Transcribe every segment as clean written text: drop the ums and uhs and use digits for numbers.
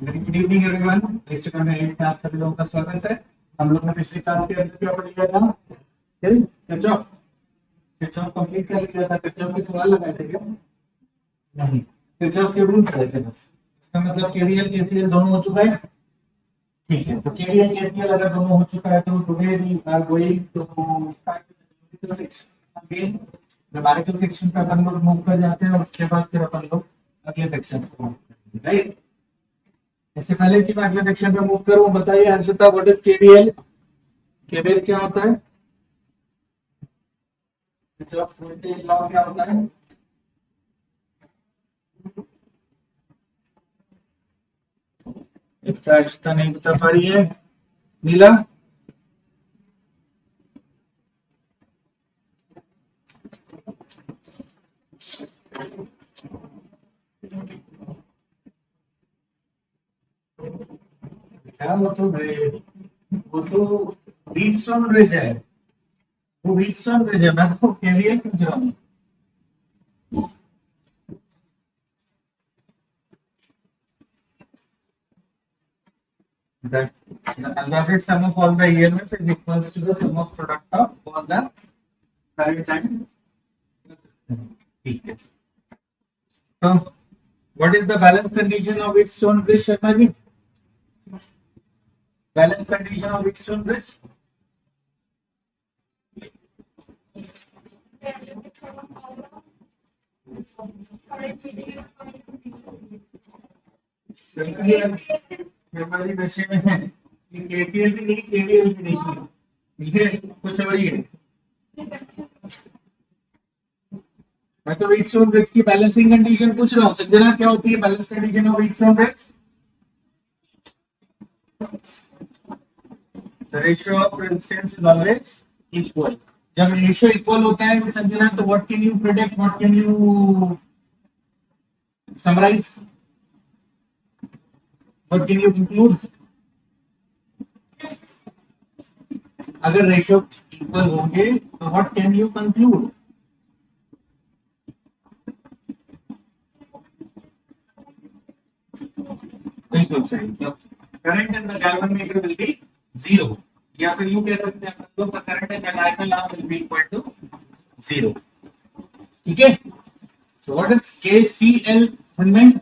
Good evening everyone. Lecture में आप सभी लोगों का स्वागत है। हम लोग ने पिछली क्लास के अंदर क्या पढ़ लिया था? किरचॉफ किरचॉफ कंप्लीट कर लिया था। किरचॉफ के सवाल लगाए थे क्या? नहीं, किरचॉफ के रूल पढ़े थे बस। इसका मतलब केवीएल केसीएल दोनों हो चुका है। ठीक है, तो केवीएल केसीएल अगर दोनों हो चुका है तो today we are going to start numerical section again. Numerical section पे अपन लोग मूव कर जाते हैं और उसके बाद फिर अपन लोग अगले सेक्शन को मूव करेंगे, राइट? इससे पहले कि मैं अगले सेक्शन पे मूव करूं, बताइए Harshita, what is KVL? KVL क्या होता है? किरचॉफ वोल्टेज लॉ क्या होता है? इतना नहीं बता पा रही है नीला। क्या वो तो व्हीटस्टोन ब्रिज है। वो व्हीटस्टोन ब्रिज है, मैं तो केवीएल पूछ रहा हूँ। The average sum of all the EMF is equals to the sum of product of all the current and ठीक है। So what is the balance condition of Wheatstone bridge, Sharma ji? Balance condition of Wheatstone bridge? Sharma ji नशे में है। KCL भी नहीं, KVL भी नहीं, ये कुछ और ही है। मैं तो व्हीटस्टोन ब्रिज की बैलेंसिंग कंडीशन पूछ रहा हूँ। संजना, क्या होती है balance condition of Wheatstone bridge? The ratio of resistance is always equal. जब रेशियो इक्वल होता है संजना, तो what can you predict, what can you summarise, what can you conclude? अगर रेशियो इक्वल होंगे तो व्हाट कैन यू कंक्लूड? बिल्कुल सही। Current in the galvanometer will be zero, या फिर यूं कह सकते हैं हम लोग, current in the diagonal arm will be equal to zero. ठीक है। सो व्हाट इज केसीएल में?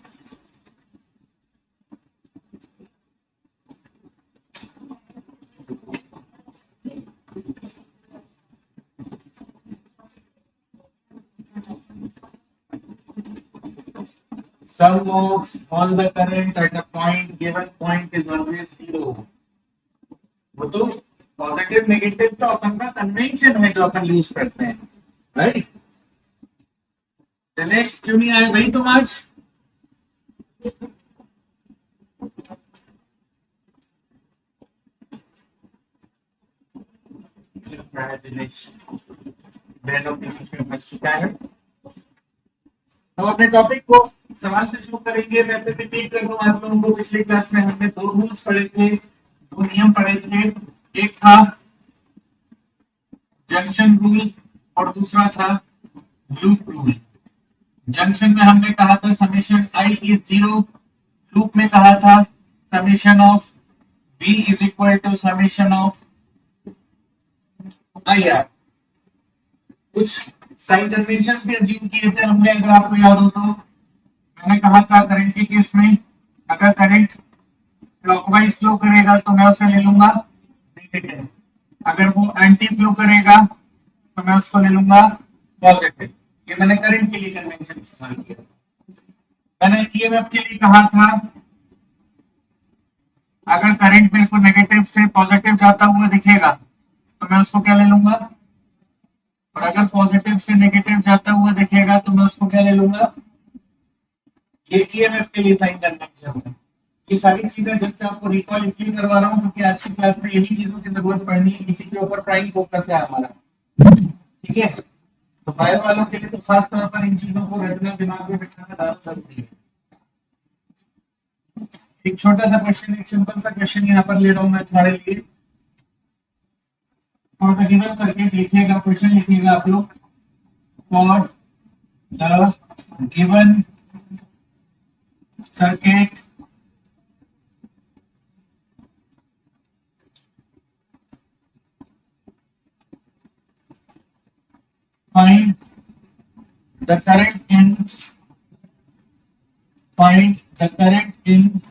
Sum of all the currents at a point given point is always zero. वो तो पॉजिटिव नेगेटिव तो अपन का कन्वेंशन है जो अपन यूज करते हैं, राइट? दिनेश क्यों नहीं आए भाई तुम आज? दिनेश बहनों के बीच में फंस चुका है। हम अपने टॉपिक को सवाल से शुरू करेंगे। मैं फिर रिपीट कर दूं आप लोगों को, पिछली क्लास में हमने दो रूल्स पढ़े थे, दो नियम पढ़े थे। एक था जंक्शन रूल और दूसरा था लूप रूल। जंक्शन में हमने कहा था summation I is zero, loop में कहा था summation of V is equal to summation of I R. कुछ साइन कन्वेंशंस भी अज्यूम किए थे हमने, अगर आपको याद हो तो। मैंने कहा था करंट के केस में अगर करंट क्लॉकवाइज फ्लो करेगा तो मैं उसे ले लूंगा नेगेटिव, अगर वो एंटी फ्लो करेगा तो मैं उसको ले लूंगा पॉजिटिव। ये मैंने करंट के लिए कन्वेंशन इस्तेमाल किया। मैंने ईएमएफ के लिए कहा था अगर करंट मेरे को नेगेटिव से पॉजिटिव जाता हुआ दिखेगा तो मैं उसको क्या ले लूंगा, और अगर पॉजिटिव से नेगेटिव जाता हुआ दिखेगा तो मैं उसको क्या ले लूंगा। ये ईएमएफ के लिए साइन कन्वेंशन है। ये सारी चीजें जस्ट आपको रिकॉल इसलिए करवा रहा हूँ क्योंकि आज की क्लास में यही चीजों की जरूरत पड़नी है, इसी के ऊपर प्राइम फोकस है हमारा। ठीक है, तो बायो वालों के लिए तो खास तौर पर इन चीजों को रखना, दिमाग में बिठाना ज्यादा जरूरी है। एक छोटा सा क्वेश्चन, एक सिंपल सा क्वेश्चन यहाँ पर ले रहा हूँ मैं तुम्हारे लिए। फॉर द गिवन सर्किट लिखिएगा, क्वेश्चन लिखिएगा आप लोग। For the given circuit find the current in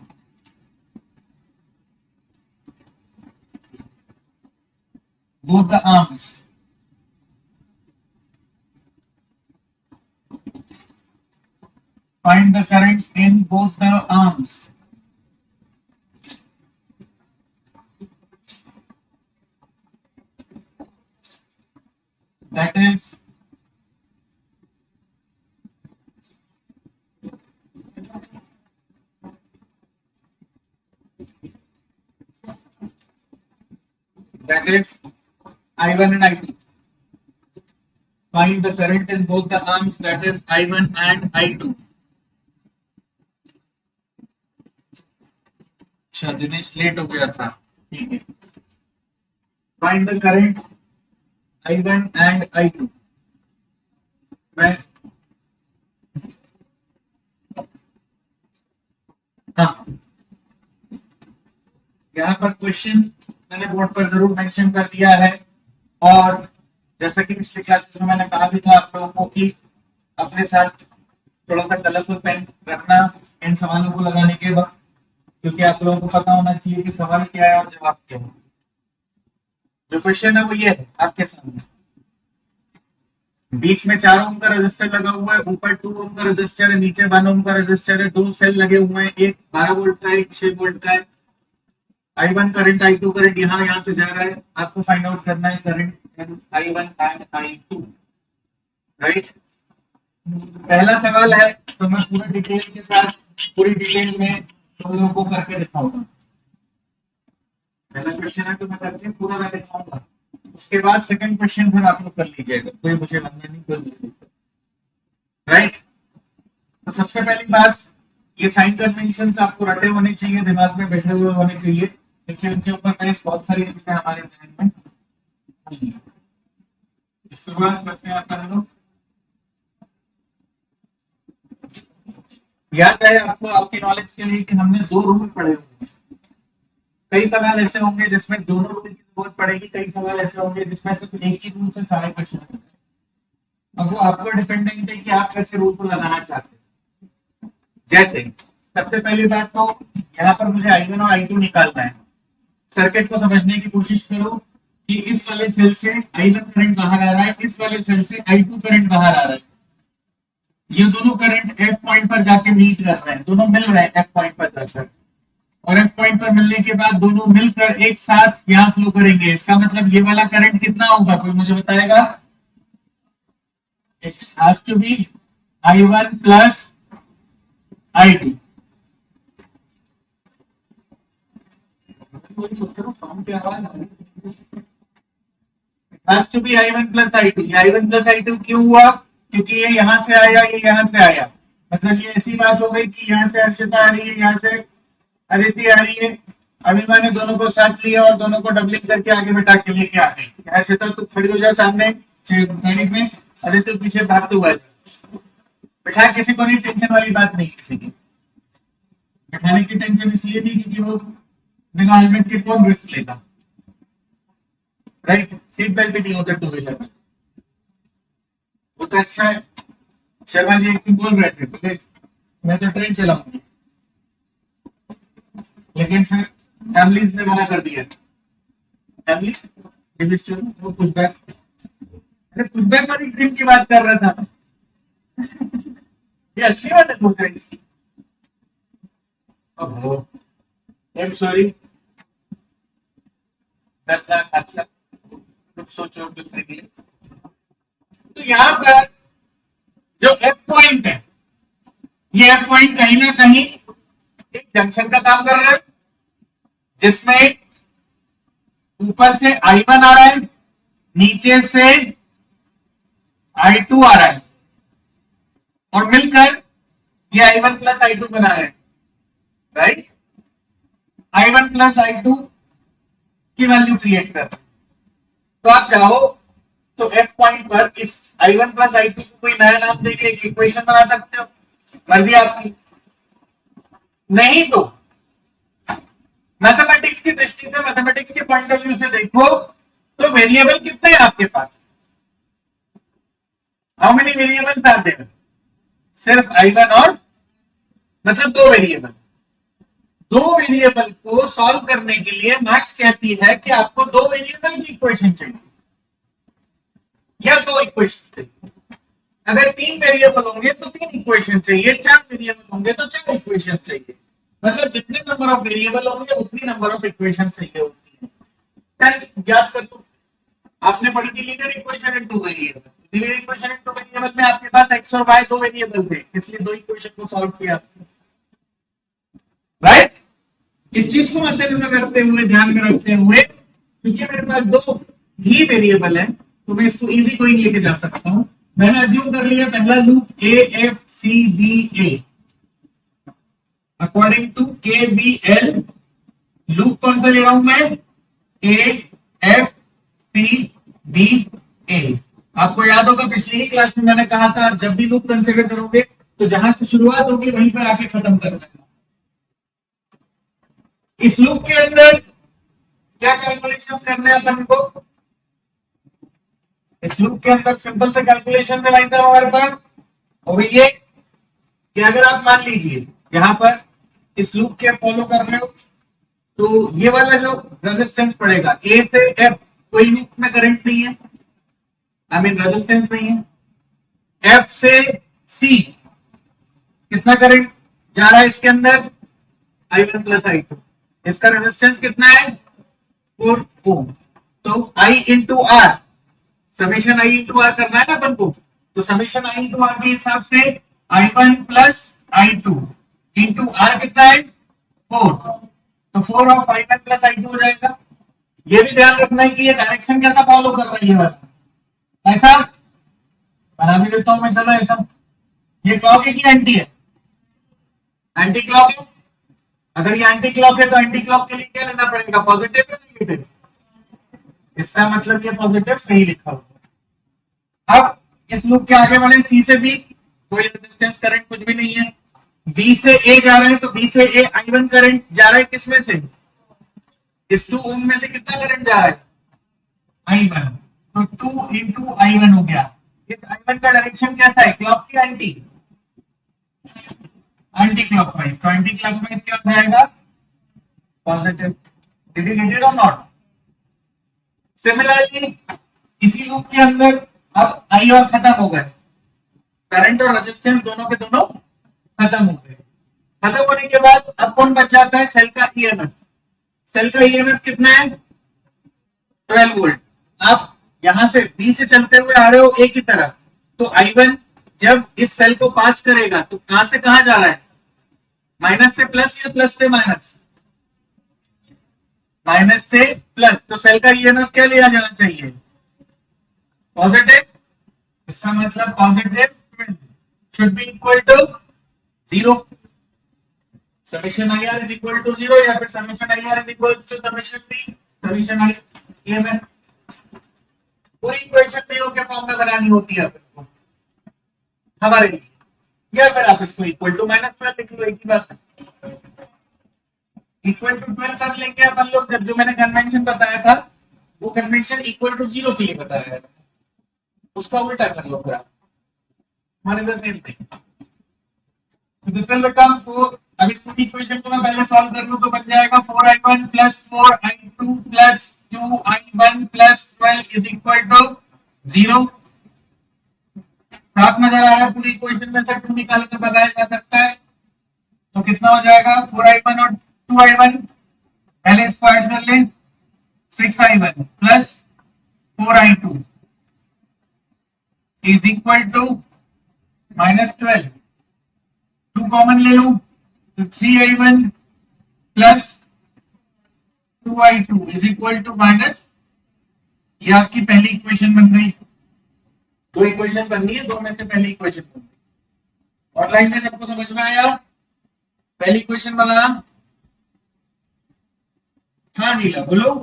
both the arms. Find the current in both the arms. That is I1 and I2. Find the current in both the arms, that is I1 and I2. अच्छा Dinesh late हो गया था, ठीक है. Find the current I1 and I2. मैं हाँ यहाँ पर क्वेश्चन मैंने बोर्ड पर जरूर मेंशन कर दिया है, और जैसा कि पिछले क्लासेस में मैंने कहा भी था आप लोगों को कि अपने साथ थोड़ा सा कलरफुल पेन रखना इन सवालों को लगाने के वक्त, क्योंकि आप लोगों को पता होना चाहिए कि सवाल क्या है और जवाब क्या है. जो क्वेश्चन है वो ये है आपके सामने. बीच में 4 ओम का रजिस्टर लगा हुआ है, ऊपर 2 ओम का रजिस्टर है, नीचे 1 ओम का रजिस्टर है, 2 सेल लगे हुए हैं, एक 12 वोल्ट का है, एक 6 वोल्ट का है. I1 करंट, I2 करंट यहाँ से जा रहा है. आपको फाइंड आउट करना है current I1 and I2, right. पहला सवाल है तो मैं पूरा डिटेल के साथ पूरी डिटेल में तुम लोगों को करके दिखाऊंगा. पहला क्वेश्चन है तो मैं करके पूरा मैं दिखाऊंगा. उसके बाद सेकंड क्वेश्चन फिर आप लोग कर लीजिएगा, कोई मुझे लगना नहीं कर लीजिएगा, राइट. तो सबसे पहली बात, ये साइन कन्वेंशन आपको रटे होने चाहिए, दिमाग में बैठे हुए होने चाहिए, क्योंकि उनके ऊपर बेस बहुत सारी चीजें हमारे जहन में होंगी. शुरुआत करते हैं अपन लोग. याद है आपको, आपकी नॉलेज के लिए कि हमने 2 रूल पढ़े हुए हैं. कई सवाल ऐसे होंगे जिसमें दोनों रूल की जरूरत पड़ेगी, कई सवाल ऐसे होंगे जिसमें सिर्फ एक ही रूल से सारे क्वेश्चन होंगे. अब वो आपको डिपेंडेंट है कि आप कैसे रूल को लगाना चाहते हैं. जैसे सबसे पहली बात तो यहाँ पर मुझे I1 और I2 निकालना है. सर्किट को समझने की कोशिश करो कि इस वाले सेल से I1 करंट बाहर आ रहा है, इस वाले सेल से I2 करंट बाहर आ रहा है. ये दोनों करंट F पॉइंट पर जाके मीट कर रहे हैं, दोनों मिल रहे हैं F पॉइंट पर जाकर, और F पॉइंट पर मिलने के बाद दोनों मिलकर एक साथ यहाँ फ्लो करेंगे. इसका मतलब ये वाला करंट कितना होगा, कोई मुझे बताएगा? It has to be I1 plus I2. Has to be I1 plus I2. ये I1 plus I2 क्यों हुआ? क्योंकि ये यहाँ से आया, ये यहाँ से आया. मतलब ये ऐसी बात हो गई कि यहाँ से अर्शिता आ रही है, यहाँ से अदिति आ रही है. अभिमा ने दोनों को साथ लिया और दोनों को डबलिंग करके आगे बैठा के लेके आ गई. अर्शिता तू खड़ी हो जा सामने गाड़ी में, अदिति पीछे भागते हुए बैठा. किसी को नहीं, टेंशन वाली बात नहीं किसी की. बैठाने की टेंशन इसलिए नहीं क्योंकि वो बिना हेलमेट के कौन रिस्क लेगा, राइट. सीट बेल्ट भी नहीं होता टू व्हीलर में. वो तो अच्छा है. शर्मा जी एक दिन बोल रहे थे तो मैं तो ट्रेन चलाऊंगी, लेकिन फिर फैमिलीज ने मना कर दिया. फैमिली वो पुशबैक, अरे पुशबैक वाली ट्रिप की बात कर रहा था. ये असली बात है. सोच रही आई एम सॉरी. अच्छा कुछ सोचो कुछ नहीं. तो यहाँ पर जो एफ पॉइंट है, ये एफ पॉइंट कहीं ना कहीं एक जंक्शन का काम कर रहा है, जिसमें ऊपर से I1 आ रहा है, नीचे से I2 आ रहा है, और मिलकर ये I1 प्लस I2 बना रहे हैं, राइट. I1 प्लस I2 की वैल्यू क्रिएट कर. तो आप चाहो तो एफ पॉइंट पर इस I1 प्लस I2 को कोई नया नाम देके एक इक्वेशन बना सकते हो, मर्जी आपकी. नहीं तो मैथमेटिक्स की दृष्टि से, मैथमेटिक्स के पॉइंट ऑफ व्यू से देखो तो वेरिएबल कितने हैं आपके पास? How many variables are there? सिर्फ I1 और मतलब दो वेरिएबल। दो वेरिएबल को सॉल्व करने के लिए मैथ्स कहती है कि आपको दो वेरिएबल की इक्वेशन चाहिए या दो इक्वेशन चाहिए। अगर तीन वेरिएबल होंगे तो तीन इक्वेशन चाहिए, चार वेरिएबल होंगे तो चार इक्वेशन चाहिए। मतलब जितने नंबर ऑफ वेरिएबल होंगे उतनी नंबर ऑफ इक्वेशन चाहिए होती है। याद कर लो, आपने पढ़ी थी linear equation in two variable. Linear equation in two variable में आपके पास एक्स और वाई दो वेरिएबल थे, इसलिए दो इक्वेशन को सॉल्व किया, राइट। इस चीज को मद्देनजर रखते हुए, ध्यान में रखते हुए, क्योंकि मेरे पास दो ही वेरिएबल है तो मैं इसको इजी कोई लेके जा सकता हूं। मैंने अज्यूम कर लिया पहला loop A F C B A according to K V L. Loop कौन सा ले रहा हूं मैं? A F C B A. आपको याद होगा पिछली ही क्लास में मैंने कहा था जब भी लूप कंसिडर करोगे तो जहां से शुरुआत होगी वहीं पर आके खत्म कर देना। इस लूप के अंदर क्या कैलकुलेशंस करने हैं अपन को? इस लूप के अंदर सिंपल से कैलकुलेशन है भाई साहब हमारे पास, और ये कि अगर आप मान लीजिए यहां पर इस लूप के फॉलो कर रहे हो तो ये वाला जो रेजिस्टेंस पड़ेगा ए से एफ, कोई लूप में करंट नहीं है, आई मीन रेजिस्टेंस नहीं है। एफ से सी कितना करंट जा रहा है इसके अंदर? I1 plus I2। इसका रेजिस्टेंस कितना है? 4 ओम। तो I into R, summation I into R करना है ना अपन को, तो समेशन I इंटू आर के हिसाब से I1 plus I2 into are कितना है? 4। तो 4 ऑफ I1 प्लस I2 हो जाएगा। ये भी ध्यान रखना है कि ये डायरेक्शन कैसा फॉलो कर रहा है, ये वाला ऐसा बना भी देता हूं मैं, चलो ऐसा। ये क्लॉक है कि एंटी है? एंटी क्लॉक है। अगर ये एंटी क्लॉक है तो एंटी क्लॉक के लिए क्या लेना पड़ेगा? पॉजिटिव या नेगेटिव? इसका मतलब ये पॉजिटिव सही लिखा हुआ। अब इस लूप के आगे बढ़े, सी से बी कोई रेजिस्टेंस करंट कुछ भी नहीं है। बी से ए जा रहे हैं तो बी से ए I1 करंट जा रहा है, किसमें से? इस 2 ओम में से कितना करंट जा रहा है? I1। तो 2 इंटू I1 हो गया। इस I1 का डायरेक्शन कैसा है? क्लॉक की एंटी? Anti clockwise. तो एंटी क्लॉकवाइज क्या हो जाएगा? Positive. Did you get it और नॉट? सिमिलरली इसी लूप के अंदर अब आई और खत्म हो गए, करंट और रेजिस्टेंस दोनों के दोनों खत्म हो गए। खत्म होने के बाद अब कौन बच जाता है? सेल का ईएमएफ। सेल का ईएमएफ कितना है? 12 वोल्ट। आप यहां से बी से चलते हुए आ रहे हो ए की तरफ, तो I1 जब इस सेल को पास करेगा तो कहां से कहां जा रहा है? माइनस से प्लस या प्लस से माइनस? माइनस से प्लस। तो सेल का ईएमएफ क्या लिया जाना चाहिए? पॉजिटिव। इसका मतलब positive should be equal to 0। Summation I R is equal to 0 या फिर summation I R is equal to summation V, summation I EMF. पूरी इक्वेशन 0 के फॉर्म में बनानी होती है आपको हमारे लिए, या फिर आप इसको इक्वल टू -12 लिख लो, एक ही बात है। इक्वल टू 12 कर लेंगे अपन लोग, जब जो मैंने कन्वेंशन बताया था वो कन्वेंशन इक्वल टू 0 के लिए बताया है, उसका उल्टा कर लो पूरा, हमारे इधर सेम नहीं। तो दिस विल बिकम 4। अब इस पूरी इक्वेशन को मैं पहले सॉल्व कर लूं तो बन जाएगा 4I1 plus 4I2 plus 2I1 plus 12 is equal to 0। साफ नजर आ रहा है? पूरी इक्वेशन में से 2 निकाल कर बताया जा सकता है, तो कितना हो जाएगा? 4I1 और 2I1 पहले इसको ऐड कर लें, 6I1 plus 4I2 is equal to -12। 2 common ले लूं तो 3I1 plus 2I2 is equal to minus, ये आपकी पहली इक्वेशन बन गई। दो इक्वेशन बननी है, दो में से पहली इक्वेशन बन गई। और लाइन में सबको समझ में आया? पहली इक्वेशन बनाना। हाँ नीला बोलो।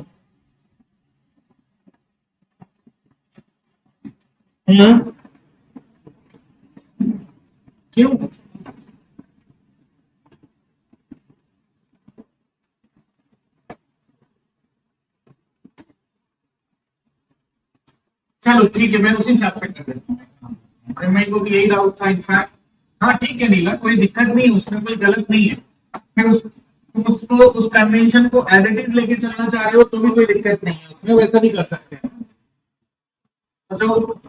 क्यों? चलो ठीक है, मैं उसी हिसाब से कर देता हूँ। मृण्मयी को भी यही डाउट था इनफैक्ट। हाँ ठीक है नीला, कोई दिक्कत नहीं है, उसमें कोई गलत नहीं है। फिर तुम उसको उस कन्वेंशन को एज इट इज लेके चलना चाह रहे हो तो भी कोई दिक्कत नहीं है, उसमें वैसा भी कर सकते हैं। तो जो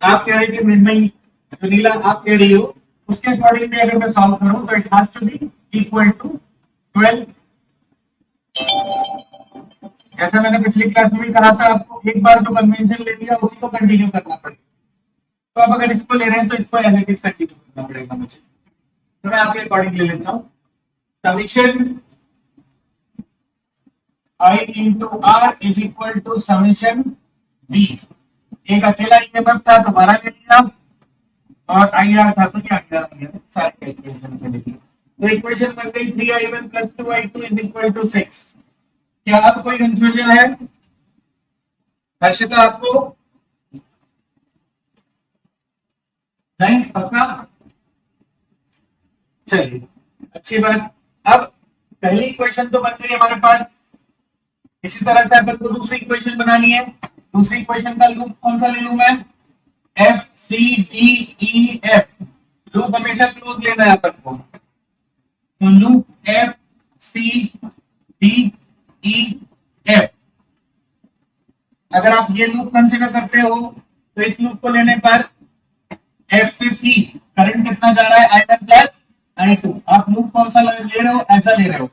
आप कह रहे कि मृण्मयी, जो नीला आप कह रही हो उसके अकॉर्डिंग भी अगर मैं सॉल्व करूं तो it has to be equal to 12। जैसा मैंने पिछली क्लास में भी कहा था आपको, एक बार जो कन्वेंशन ले लिया उसी को कंटिन्यू करना पड़ेगा। तो अब अगर इसको ले रहे हैं तो इसको एज इट इज कंटिन्यू करना पड़ेगा मुझे। तो मैं आपके अकॉर्डिंग ले लेता हूं, summation I into R is equal to summation V। एक अकेला ईएमएफ था तो 12 ले लिया, और आई आर था तो क्या किया सारे कैलकुलेशन के लिए। तो इक्वेशन बन गई 3i1 plus 2i2 is equal to 6। क्या अब कोई कंफ्यूजन है हर्षिता आपको? नहीं पक्का? चलिए अच्छी बात। अब पहली इक्वेशन तो बन गई हमारे पास, इसी तरह से अपन को दूसरी इक्वेशन बनानी है। दूसरी इक्वेशन का लूप कौन सा ले लूं मैं? F C D E F. Loop हमेशा क्लोज लेना है अपन को, तो loop F C D E F. अगर आप ये लूप कंसीडर करते हो तो इस लूप को लेने पर एफ से सी करंट कितना जा रहा है? i1 plus i2। आप लूप कौन सा ले रहे हो? ऐसा ले रहे हो।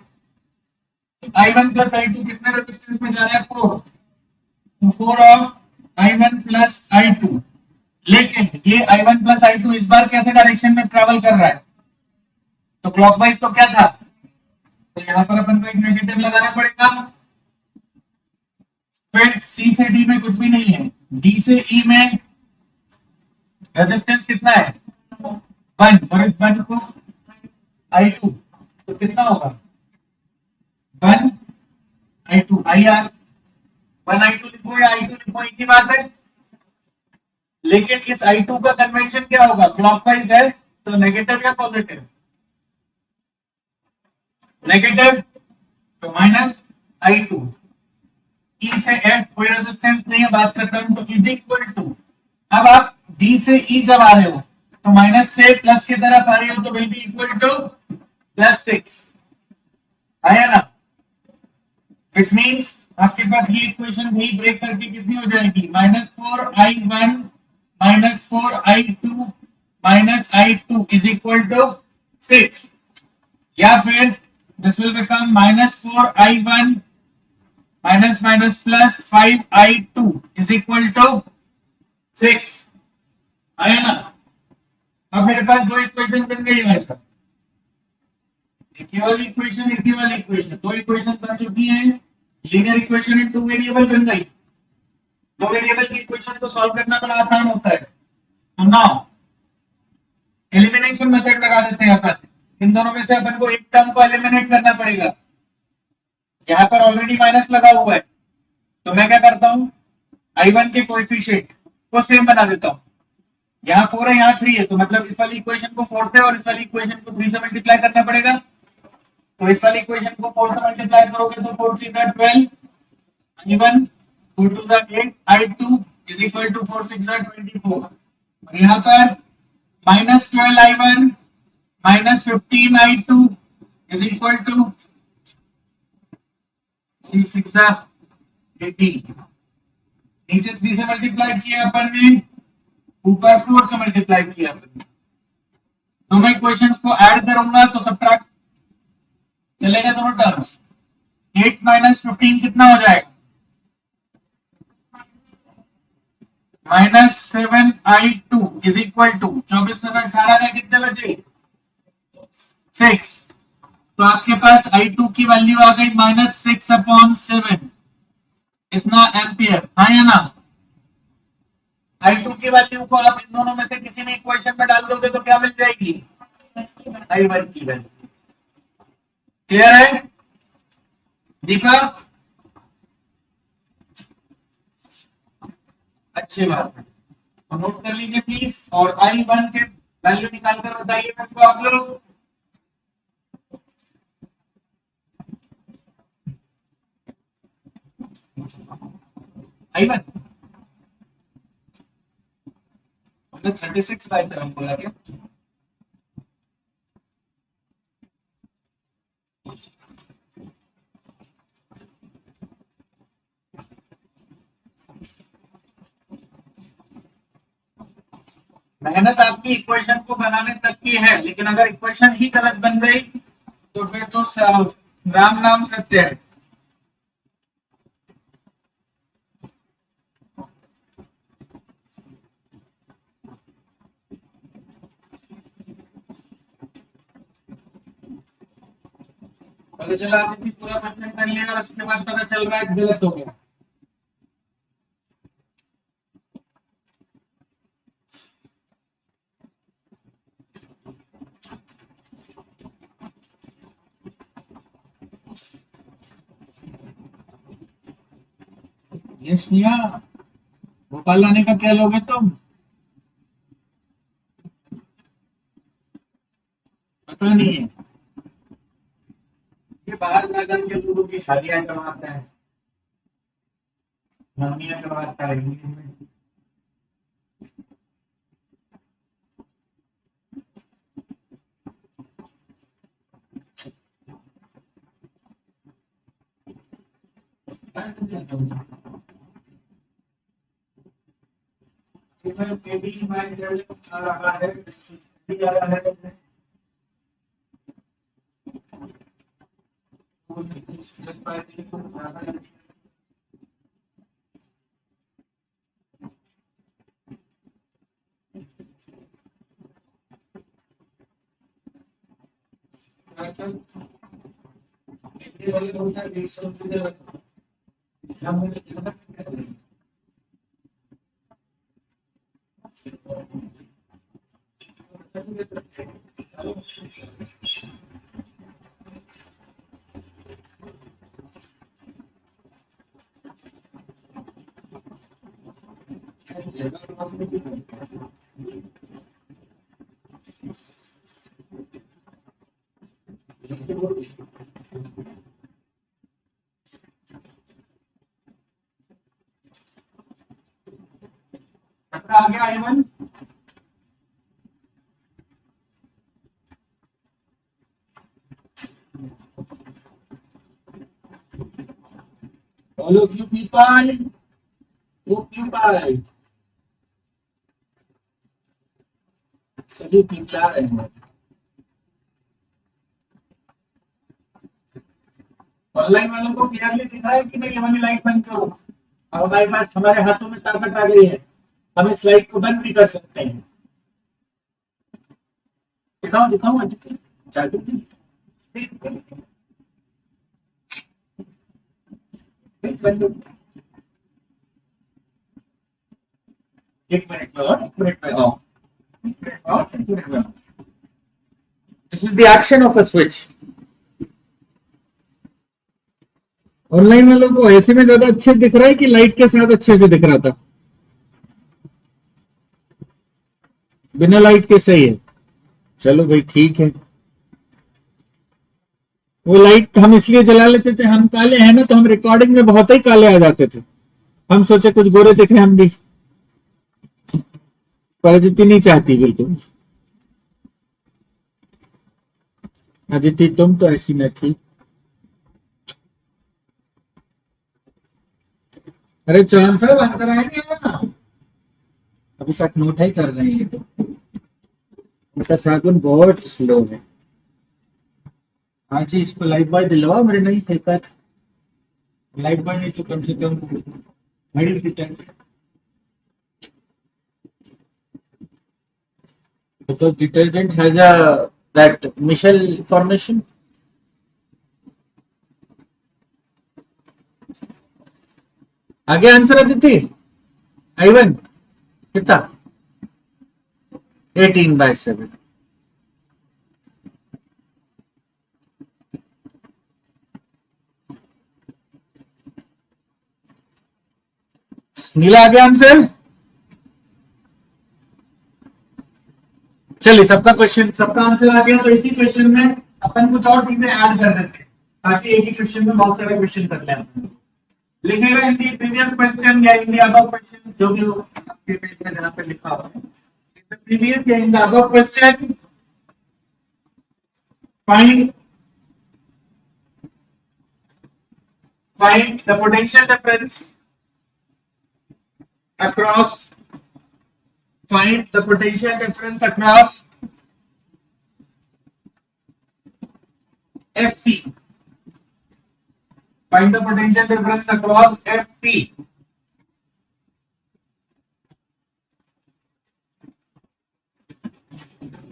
i1 प्लस i2 कितने रेजिस्टेंस में जा रहा है? 4। तो 4 ऑफ i1 प्लस i2। लेकिन ये i1 प्लस i2 इस बार कैसे डायरेक्शन में ट्रेवल कर रहा है? तो क्लॉकवाइज तो क्या था, तो यहां पर अपन को एक नेगेटिव लगाना पड़ेगा। फिर सी से डी में कुछ भी नहीं है, डी से ई में रेजिस्टेंस कितना है? 1। और इस 1 को i2 तो कितना होगा? 1 i2 आई आर। 1 i2 लिखो या i2 लिखो एक ही बात है। लेकिन इस i2 का कन्वेंशन क्या होगा? क्लॉकवाइज है, तो नेगेटिव या पॉजिटिव? नेगेटिव, तो माइनस i2। ई से एफ कोई रेजिस्टेंस नहीं है, बात खत्म। तो इज इक्वल टू, अब आप डी से ई जब आ रहे हो तो माइनस से प्लस की तरफ आ रहे हो तो विल बी इक्वल टू +6। आया ना? विच मीन्स आपके पास ये इक्वेशन भी ब्रेक करके कितनी हो जाएगी? -4i1 -4i2 -i2 is equal to 6। या फिर this will become -4i1 minus minus plus 5i2 is equal to 6। आया ना? अब मेरे पास दो इक्वेशन बन गई है सर, एक वाली इक्वेशन, एक वाली इक्वेशन। दो इक्वेशन बन चुकी हैं। Linear equation in two variable बन गई। दो वेरिएबल की इक्वेशन को सॉल्व करना बड़ा आसान होता है। तो नाउ एलिमिनेशन मेथड लगा देते हैं अपन। इन दोनों में से अपन को एक टर्म को एलिमिनेट करना पड़ेगा। यहाँ पर ऑलरेडी माइनस लगा हुआ है, तो मैं क्या करता हूँ, i1 के कोएफिशिएंट को सेम बना देता हूँ। यहाँ 4 है, यहाँ 3 है, तो मतलब इस वाली इक्वेशन को 4 से और इस वाली इक्वेशन को 3 से मल्टीप्लाई करना पड़ेगा। तो इस वाली इक्वेशन को 4 से मल्टीप्लाई करोगे तो 4 3 12 i1, 4 2 8 i2 is equal to 4 6 24। और यहाँ पर -12 i1 -15 i2 is equal to 3 6 18। नीचे 3 से मल्टीप्लाई किया अपन ने, ऊपर 4 से मल्टीप्लाई किया अपन ने। दोनों इक्वेशंस को ऐड करूंगा तो सब्ट्रैक्ट चलेगा दोनों टर्म्स। 8 -15 कितना हो जाएगा? -7i2 इज इक्वल टू 24 में 18 का कितने बचे? 6। तो आपके पास i2 की वैल्यू आ गई -6/7, इतना एम्पियर। हाँ या ना? i2 की वैल्यू को आप इन दोनों में से किसी भी इक्वेशन में डाल दोगे तो क्या मिल जाएगी? i1 की वैल्यू। क्लियर है दीपा? अच्छी बात है, तो नोट कर लीजिए प्लीज। और i1 के वैल्यू निकालकर बताइए मेरे को आप लोग। i1 मैंने 36/7 बोला क्या? मेहनत आपकी इक्वेशन को बनाने तक की है, लेकिन अगर इक्वेशन ही गलत बन गई तो फिर तो राम नाम सत्य है। पता चला आपने पूरा क्वेश्चन कर लिया और उसके बाद पता चल रहा है गलत हो गया। ये सुनिया, भोपाल लाने का क्या लोगे तुम? पता नहीं है। ये बाहर जाकर के लोगों की शादियां करवाता है, मम्मियां करवाता है। आ गया Aiman. All of you people, occupy. सभी people आ रहे हैं। ऑनलाइन वालों को क्लियरली दिख रहा है कि नहीं? हमारी लाइट बंद करो। अब हमारे पास, हमारे हाथों में ताकत आ गई है, हम इस लाइट को बंद भी कर सकते हैं। दिखाओ दिखाओ, चालू एक मिनट में और, एक मिनट में और, एक मिनट में और, एक मिनट में। This is the action of a switch. Online वालों को ऐसे में ज्यादा अच्छे दिख रहा है कि लाइट के साथ अच्छे से दिख रहा था? बिना लाइट के सही है। चलो भाई ठीक है। वो लाइट हम इसलिए जला लेते थे, हम काले हैं ना, तो हम रिकॉर्डिंग में बहुत ही काले आ जाते थे। हम सोचे कुछ गोरे दिखे हम भी, पर अदिति नहीं चाहती बिल्कुल। अदिति तुम तो ऐसी न थी। अरे चौहान साहब अंदर आएंगे ना, अभी तक नोट ही कर रहे हैं। उनका सागुन बहुत स्लो है। हाँ जी, इसको लाइफ बॉय दिलवा, मेरे नहीं कहता। लाइफ बॉय नहीं तो कम से कम घड़ी return, because detergent has a that Michel formation. आगे आंसर अदिति, आइवन कितना? 18/7। नीला आगे आंसर। चलिए, सबका क्वेश्चन, सबका आंसर आ गया, तो इसी क्वेश्चन में अपन कुछ और चीजें ऐड कर देते हैं ताकि एक ही क्वेश्चन में बहुत सारे क्वेश्चन कर ले। लिखेगा इन दी प्रीवियस क्वेश्चन या इन दी अबव क्वेश्चन, जो भी आपके पेज में जहां पे लिखा हुआ है, The previous in the above question, find the potential difference across FC. Find the potential difference across FC.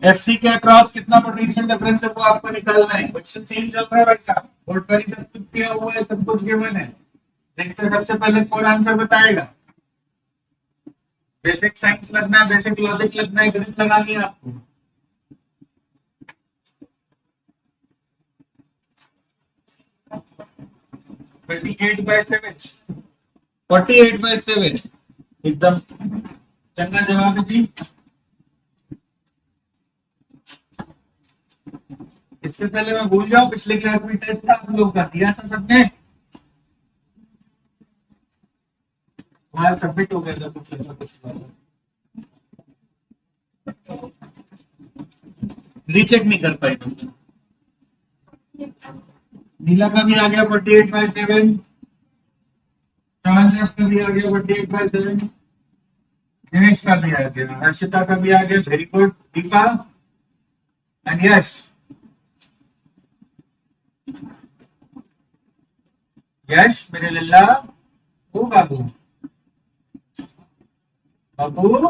FC के अक्रॉस कितना पोटेंशियल डिफरेंस है वो आपको निकालना है। क्वेश्चन सेम चल रहा है भाई साहब, बोर्ड पर ही सब कुछ किया हुआ है, सब कुछ गिवन है। देखते सबसे पहले कौन आंसर बताएगा। बेसिक साइंस लगना है, बेसिक लॉजिक लगना है, गणित लगानी है आपको। एट बाय सेवन 48/7 एकदम चंगा जवाब है जी। इससे पहले मैं भूल जाऊं, पिछले क्लास में टेस्ट था आप लोग का, दिया था सबने, वहां सबमिट हो गया था कुछ ऐसा कुछ। रीचेक नहीं कर पाए तुम। नीला का भी आ गया 48/7, का भी आ गया 48/7, दिनेश का भी आ गया, हर्षिता का भी आ गया, वेरी गुड। दीपा एंड यश, यश मेरे लल्ला, ओ बाबू बाबू,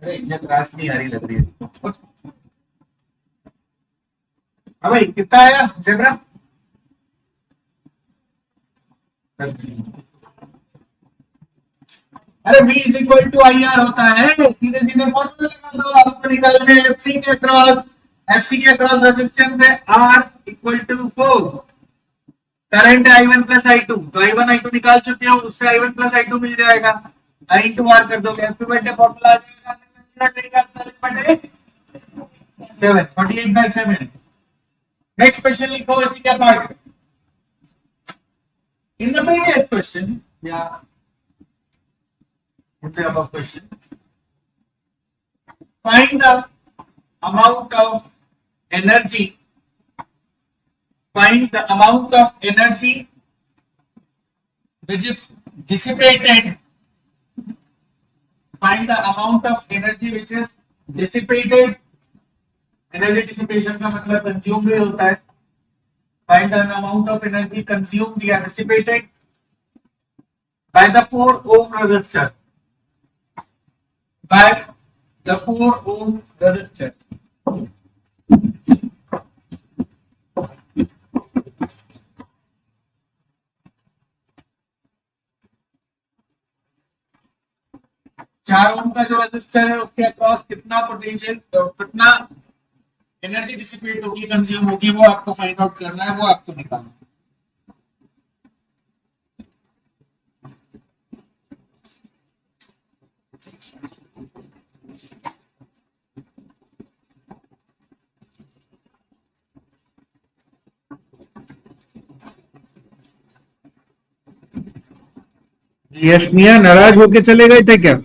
अरे इज्जत रास नहीं आ रही लग रही है। हाँ भाई कितना आया जेब्रा? अरे V is equal to I R होता है, सीधे सीधे फॉर्मूला लगा दो, आपको निकालने FC के क्रॉस, FC के क्रॉस रेजिस्टेंस है R इक्वल टू 4, करंट है I1 प्लस I2, तो I1 I2 निकाल चुके हो, उससे I1 प्लस I2 मिल जाएगा, I इंटू R कर दो, हैप्पी बर्थडे फॉर्मूला आ जाएगा 7 48/7। नेक्स्ट क्वेश्चन लिखो इसी का part. In the previous question या the above question, find the amount of energy, find the amount of energy which is dissipated, find the amount of energy which is dissipated, energy dissipation का मतलब consumed भी होता है, find the amount of energy consumed या dissipated by the 4 ohm resistor, by the 4 ohm resistor। चार ओम का जो resistor है उसके अक्रॉस कितना पोटेंशियल, कितना एनर्जी डिसिपेट होगी, कंज्यूम होगी, वो आपको फाइंड आउट करना है, वो आपको निकालना है। यश मियां नाराज होके चले गए थे क्या?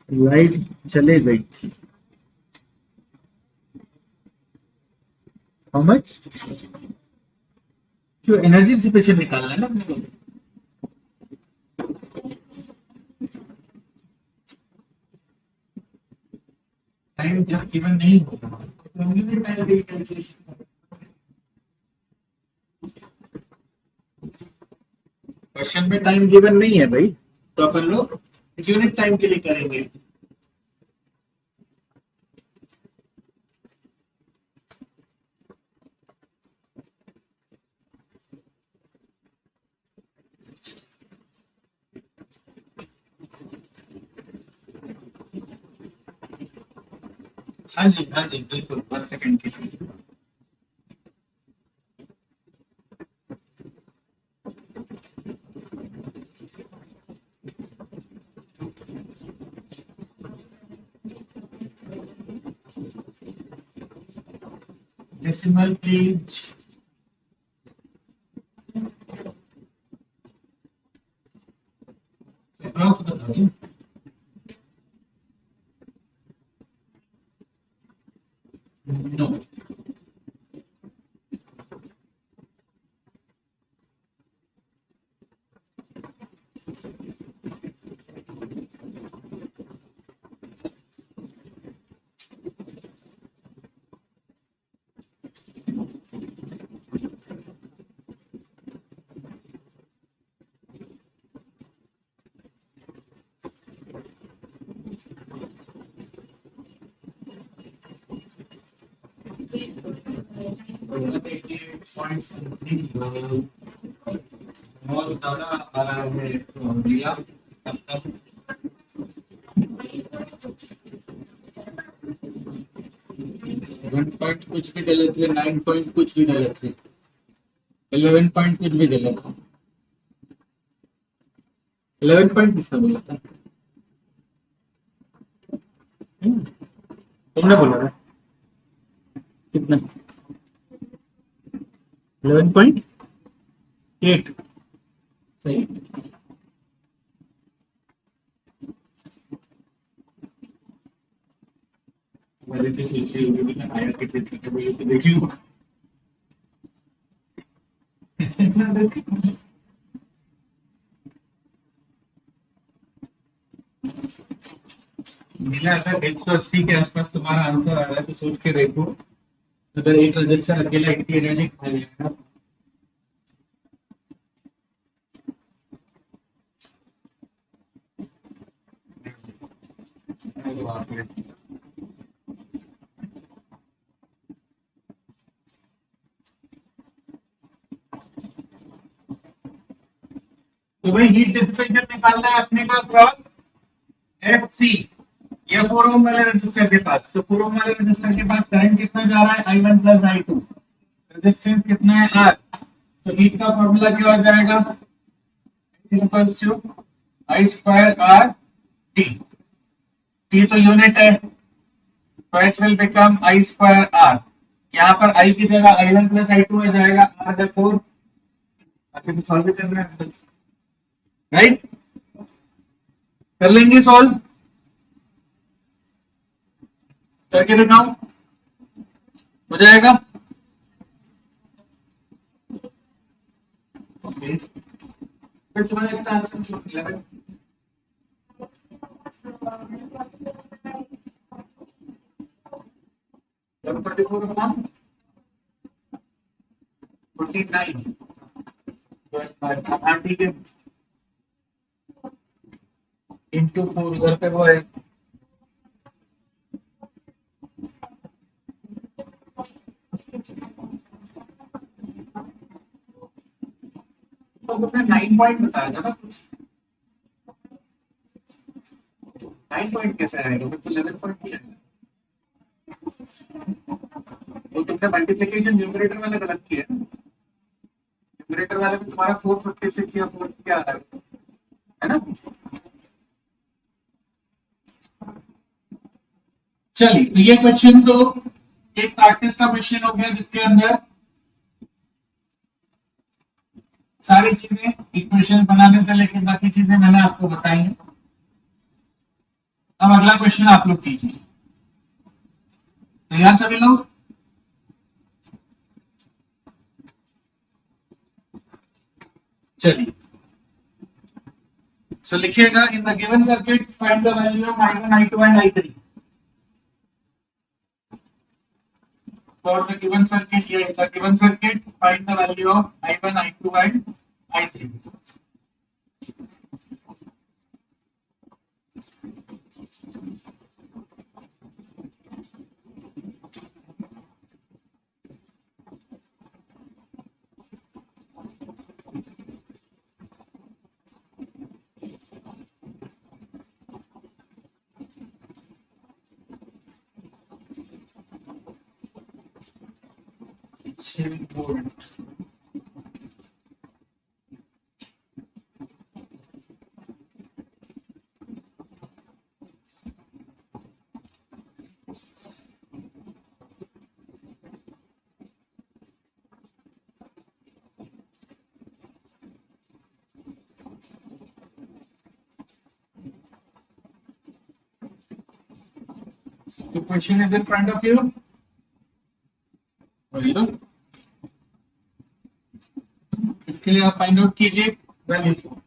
लाइट चले गई थी। How much? क्यों? एनर्जी डिसिपेशन निकालना है ना अपने को। टाइम जब गिवन नहीं होगा तो उन्हीं में टाइम की कैलकुलेशन। क्वेश्चन में टाइम गिवन नहीं है भाई, तो अपन लोग यूनिट टाइम के लिए करेंगे। हाँ जी बिल्कुल, 1 सेकंड के लिए। decimal please. Approx बताओ. No. पॉइंट्स बहुत ज्यादा आ रहा है लिया तब तक 1 पॉइंट कुछ भी गलत है, 9 पॉइंट कुछ भी गलत है, 11 पॉइंट कुछ भी गलत है। 11 पॉइंट किसने बोला था? तुमने बोला था कितना? 11.8 सही। मैंने तो सोची होगी मैंने हायर कितने ठीक है मुझे तो देखी हो। मिला अगर 180 के आसपास तुम्हारा आंसर आ रहा है तो सोच के देखो, अगर एक रजिस्टर अकेला इतनी एनर्जी खा लेगा। तो भाई हीट डिसिपेशन निकालना है अपने का क्रॉस एफ सी, ये 4 ओम वाले रेजिस्टर के पास। तो 4 ओम वाले रेजिस्टर के पास करंट कितना जा रहा है? I1 plus I2। रेजिस्टेंस कितना है? R। तो हीट का फॉर्मूला क्या हो जाएगा? Equals to I square R T। T तो यूनिट है, तो H will become I square R। यहाँ पर I की जगह I1 प्लस I2 हो जाएगा, R है 4। आगे तो सॉल्व करना है, राइट? कर लेंगे सॉल्व, करके दिखाऊं, हो जाएगा। ओके, फिर तुम्हारा इतना आंसर सोच लिया है। जब 44 अपॉन 49 ठीक है, इंटू 4 इधर पे वो है, तो उसने 9 पॉइंट बताया था ना कुछ। 9 पॉइंट कैसे आएगा? तो 11 पॉइंट ही आएगा। तो तुमने मल्टीप्लिकेशन न्यूमरेटर वाला गलत किया, न्यूमरेटर वाले में तुम्हारा 456 या 4 क्या आ रहा है ना? चलिए, तो ये क्वेश्चन तो एक प्रैक्टिस का क्वेश्चन हो गया जिसके अंदर सारी चीजें इक्वेशन बनाने से लेकर बाकी चीजें मैंने आपको बताई हैं। अब अगला क्वेश्चन आप लोग कीजिए, तैयार सभी लोग? चलिए, सो लिखिएगा, in the given circuit find the value of I1 I2 and I3 for the given circuit. Here it's a given circuit, find the value of I1 I2 and I3. Volt. So question is in front of you. बोलिए इसके लिए आप find out कीजिए value.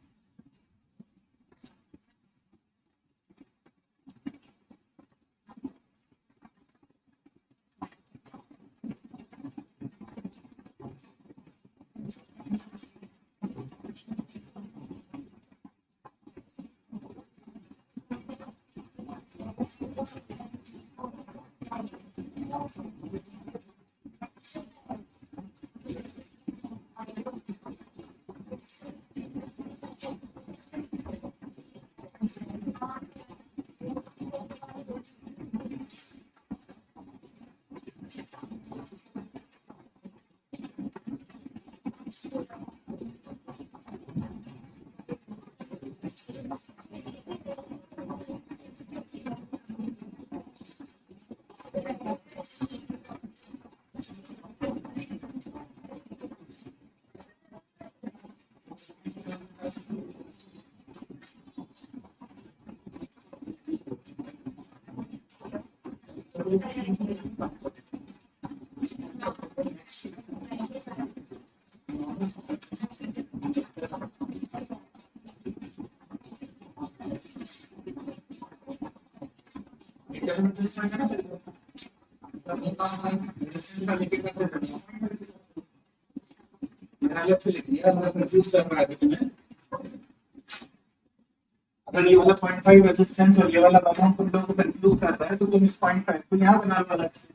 अगर ये वाला 0.5 resistance और ये वाला अमाउंट तुम लोगों को कंफ्यूज करता है तो तुम इस 0.5 को यहाँ बना लो अलग से,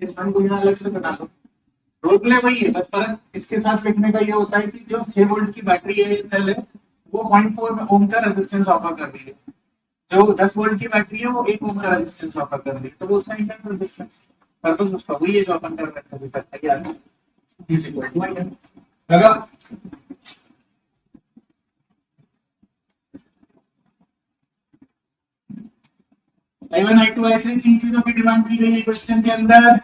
इस 1 को यहाँ अलग से बना लो। रोल प्ले वही है, बस फर्क इसके साथ लिखने का ये होता है कि जो 6 वोल्ट की बैटरी है सेल है वो 0.4 ओम का रेजिस्टेंस ऑफर कर रही है, जो 10 वोल्ट की बैटरी है वो 1 ओम का रेजिस्टेंस ऑफर कर रही है, तो वो उसका इंटरनल रेजिस्टेंस पर्पस उसका वही है जो अपन कर रहे थे अभी तक यार इज इक्वल टू आई लगा। I1 I2 I3 तीन चीजों की डिमांड की गई है क्वेश्चन के अंदर।